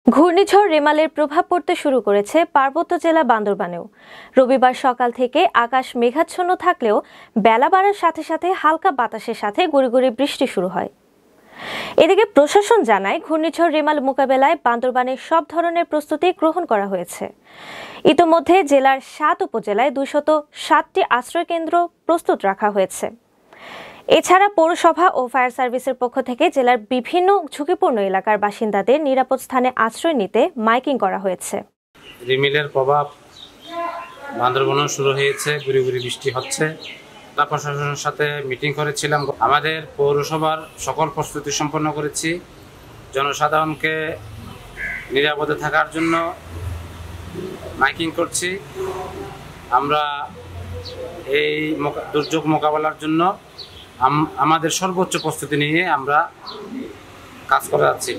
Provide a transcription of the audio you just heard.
ঘূর্ণিঝড় রেমালের প্রভাব পড়তে শুরু করেছে পার্বত্য জেলা বান্দরবানেও। রবিবার সকাল থেকে আকাশ মেঘাচ্ছন্ন থাকলেও বেলা বাড়ার সাথে সাথে হালকা বাতাসের সাথে গুঁড়ি গুঁড়ি বৃষ্টি শুরু হয়। এদিকে প্রশাসন জানায়, ঘূর্ণিঝড় রেমাল মোকাবেলায় বান্দরবানের সব ধরনের প্রস্তুতি গ্রহণ করা হয়েছে। ইতোমধ্যে জেলার ৭ উপজেলায় ২০৭টি আশ্রয় কেন্দ্র প্রস্তুত রাখা হয়েছে। এছাড়া পৌরসভা ও ফায়ার সার্ভিসের পক্ষ থেকে জেলার বিভিন্ন ঝুঁকিপূর্ণ এলাকার বাসিন্দাদের নিরাপদ স্থানে আশ্রয় নিতে মাইকিং করা হয়েছে। রিমিলের প্রভাব বান্দরবনেও শুরু হয়েছে, গুঁড়ি গুঁড়ি বৃষ্টি হচ্ছে। জেলা প্রশাসনের সাথে মিটিং করেছিলাম। আমাদের পৌরসভার সকল প্রস্তুতি সম্পন্ন করেছি। জনসাধারণকে নিরাপদে থাকার জন্য মাইকিং করছি। আমরা এই দুর্যোগ মোকাবেলার জন্য আমাদের সর্বোচ্চ প্রস্তুতি নিয়ে আমরা কাজ করে যাচ্ছি।